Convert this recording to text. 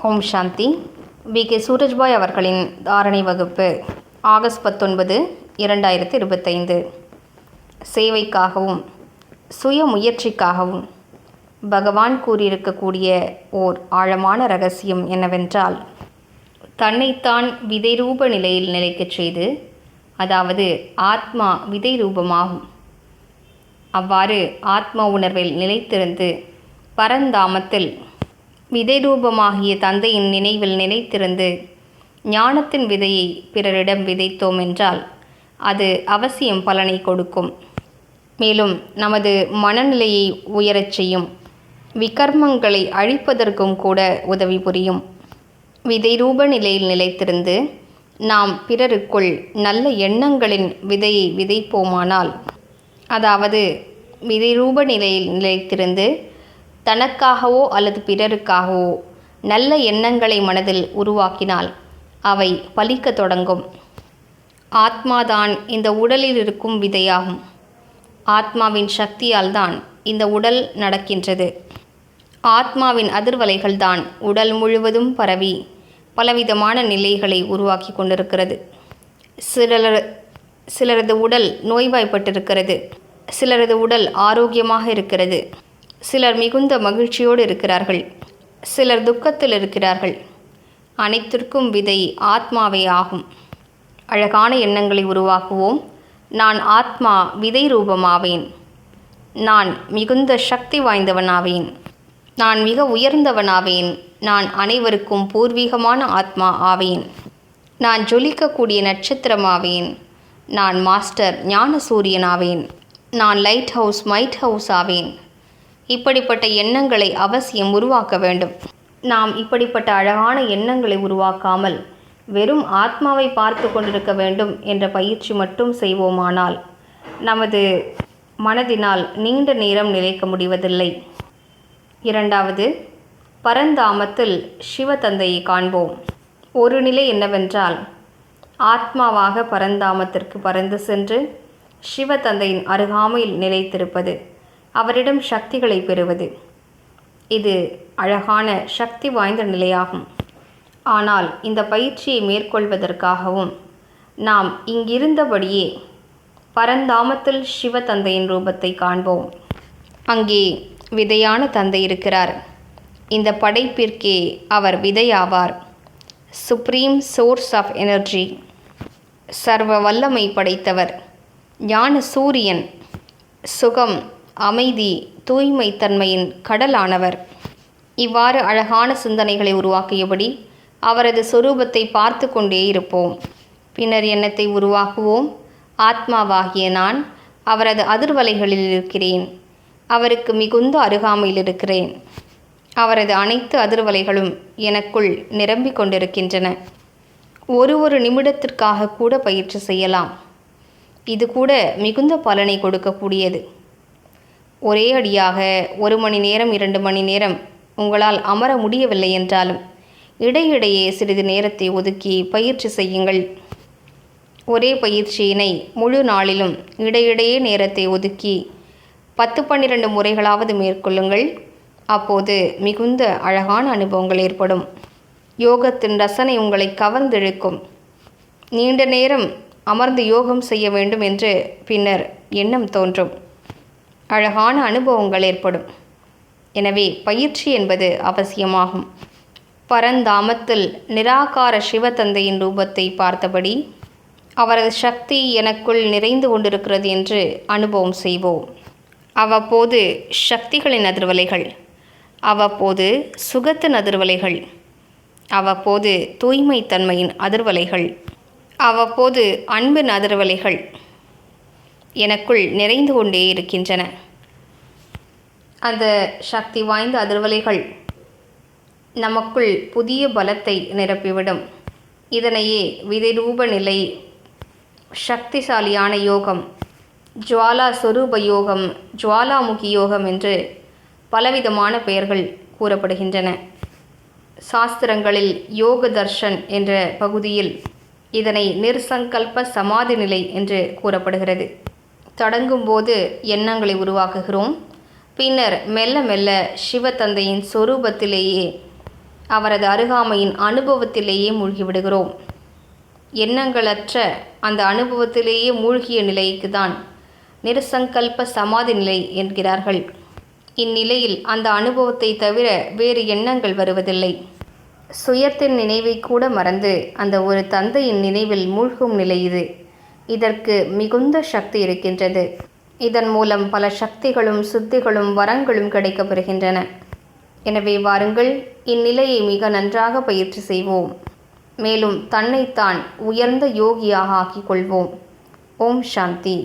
ஓம் சாந்தி. K Surajbhai அவர்களின் தாரணை வகுப்பு ஆகஸ்ட் 19, 2025. சேவைக்காகவும் சுய முயற்சிக்காகவும் பகவான் கூறியிருக்கக்கூடிய ஓர் ஆழமான ரகசியம் என்னவென்றால், தன்னைத்தான் விதை ரூப நிலையில் நிலைக்கச் செய்து, அதாவது ஆத்மா விதை ரூபமாகும். அவ்வாறு ஆத்மா உணர்வில் நிலைத்திருந்து பரந்தாமத்தில் விதை ரூபமாகிய தந்தையின் நினைவில் நிலைத்திருந்து ஞானத்தின் விதையை பிறரிடம் விதைத்தோம் என்றால் அது அவசியம் பலனை கொடுக்கும். மேலும் நமது மனநிலையை உயரச் செய்யும், விகர்மங்களை அழிப்பதற்கும் கூட உதவி புரியும். விதை ரூப நிலையில் நிலைத்திருந்து நாம் பிறருக்குள் நல்ல எண்ணங்களின் விதையை விதைப்போமானால், அதாவது விதை ரூப நிலையில் நிலைத்திருந்து தனக்காகவோ அல்லது பிறருக்காகவோ நல்ல எண்ணங்களை மனதில் உருவாக்கினால் அவை பலிக்க தொடங்கும். ஆத்மாதான் இந்த உடலில் இருக்கும் விதையாகும். ஆத்மாவின் சக்தியால் தான் இந்த உடல் நடக்கின்றது. ஆத்மாவின் அதிர்வலைகள் தான் உடல் முழுவதும் பரவி பலவிதமான நிலைகளை உருவாக்கி கொண்டிருக்கிறது. சிலரது உடல் நோய்வாய்ப்பட்டிருக்கிறது, சிலரது உடல் ஆரோக்கியமாக இருக்கிறது, சிலர் மிகுந்த மகிழ்ச்சியோடு இருக்கிறார்கள், சிலர் துக்கத்தில் இருக்கிறார்கள். அனைத்திற்கும் விதை ஆத்மாவே ஆகும். அழகான எண்ணங்களை உருவாக்குவோம். நான் ஆத்மா விதை ரூபமாவேன். நான் மிகுந்த சக்தி வாய்ந்தவனாவேன். நான் மிக உயர்ந்தவனாவேன். நான் அனைவருக்கும் பூர்வீகமான ஆத்மா ஆவேன். நான் ஜொலிக்கக்கூடிய நட்சத்திரமாவேன். நான் மாஸ்டர் ஞான சூரியனாவேன். நான் லைட் ஹவுஸ் மைட் ஹவுஸ் ஆவேன். இப்படிப்பட்ட எண்ணங்களை அவசியம் உருவாக்க வேண்டும். நாம் இப்படிப்பட்ட அழகான எண்ணங்களை உருவாக்காமல் வெறும் ஆத்மாவை பார்த்து கொண்டிருக்க வேண்டும் என்ற பயிற்சி மட்டும் செய்வோமானால் நமது மனதினால் நீண்ட நேரம் நிலைக்க முடிவதில்லை. இரண்டாவது, பரந்தாமத்தில் சிவதந்தையை காண்போம். ஒரு நிலை என்னவென்றால், ஆத்மாவாக பரந்தாமத்திற்கு பறந்து சென்று சிவதந்தையின் அருகாமையில் நிலைத்திருப்பது, அவரிடம் சக்திகளை பெறுவது. இது அழகான சக்தி வாய்ந்த நிலையாகும். ஆனால் இந்த பயிற்சியை மேற்கொள்வதற்காகவும் நாம் இங்கிருந்தபடியே பரந்தாமத்தில் சிவதந்தையின் ரூபத்தை காண்போம். அங்கே விதையான தந்தை இருக்கிறார். இந்த படைப்பிற்கே அவர் விதையாவார். சுப்ரீம் சோர்ஸ் ஆஃப் எனர்ஜி, சர்வ வல்லமை படைத்தவர், ஞான சூரியன், சுகம், அமைதி, தூய்மை தன்மையின் கடலானவர். இவ்வாறு அழகான சிந்தனைகளை உருவாக்கியபடி அவரது சொரூபத்தை பார்த்து கொண்டே இருப்போம். பின்னர் எண்ணத்தை உருவாக்குவோம். ஆத்மாவாகிய நான் அவரது அதிர்வலைகளில் இருக்கிறேன். அவருக்கு மிகுந்த அருகாமையில் இருக்கிறேன். அவரது அனைத்து அதிர்வலைகளும் எனக்குள் நிரம்பிக் கொண்டிருக்கின்றன. ஒரு நிமிடத்திற்காக கூட பயிற்சி செய்யலாம். இது கூட மிகுந்த பலனை கொடுக்கக்கூடியது. ஒரே அடியாக 1 மணி நேரம் 2 மணி நேரம் உங்களால் அமர முடியவில்லை என்றாலும் இடையிடையே சிறிது நேரத்தை ஒதுக்கி பயிற்சி செய்யுங்கள். ஒரே பயிற்சியினை முழு நாளிலும் இடையிடையே நேரத்தை ஒதுக்கி 10-12 முறைகளாவது மேற்கொள்ளுங்கள். அப்போது மிகுந்த அழகான அனுபவங்கள் ஏற்படும். யோகத்தின் ரசனை உங்களை கவர்ந்தெழுக்கும். நீண்ட நேரம் அமர்ந்து யோகம் செய்ய வேண்டும் என்று பின்னர் எண்ணம் தோன்றும். அழகான அனுபவங்கள் ஏற்படும். எனவே பயிற்சி என்பது அவசியமாகும். பரந்தாமத்தில் நிராகார சிவதந்தையின் ரூபத்தை பார்த்தபடி அவரது சக்தி எனக்குள் நிறைந்து கொண்டிருக்கிறது என்று அனுபவம் செய்வோம். அவ்வப்போது சக்திகளின் அதிர்வலைகள், அவ்வப்போது சுகத்தின் அதிர்வலைகள், அவ்வப்போது தூய்மை தன்மையின் அதிர்வலைகள், அவ்வப்போது அன்பின் அதிர்வலைகள் எனக்குள் நிறைந்து கொண்டே இருக்கின்றன. அந்த சக்தி வாய்ந்த அதிர்வலைகள் நமக்குள் புதிய பலத்தை நிரப்பிவிடும். இதனையே விதை ரூப நிலை, சக்திசாலியான யோகம், ஜுவாலா சொரூப யோகம், ஜுவாலாமுகி யோகம் என்று பலவிதமான பெயர்கள் கூறப்படுகின்றன. சாஸ்திரங்களில் யோக தர்ஷன் என்ற பகுதியில் இதனை நிர்சங்கல்ப சமாதி நிலை என்று கூறப்படுகிறது. தொடங்கும்போது எண்ணங்களை உருவாக்குகிறோம். பின்னர் மெல்ல மெல்ல சிவதந்தையின் சொரூபத்திலேயே அவரது அருகாமையின் அனுபவத்திலேயே மூழ்கிவிடுகிறோம். எண்ணங்களற்ற அந்த அனுபவத்திலேயே மூழ்கிய நிலைக்கு தான் நிர்சங்கல்ப சமாதி நிலை என்கிறார்கள். இந்நிலையில் அந்த அனுபவத்தை தவிர வேறு எண்ணங்கள் வருவதில்லை. சுயத்தின் நினைவை கூட மறந்து அந்த ஒரு தந்தையின் நினைவில் மூழ்கும் நிலை இது. இதற்கு மிகுந்த சக்தி இருக்கின்றது. இதன் மூலம் பல சக்திகளும் சுத்திகளும் வரங்களும் கிடைக்கப்பெறுகின்றன. எனவே வாருங்கள், இந்நிலையை மிக நன்றாக பயிற்சி செய்வோம். மேலும் தன்னைத்தான் உயர்ந்த யோகியாக ஆக்கிக் கொள்வோம். ஓம் சாந்தி.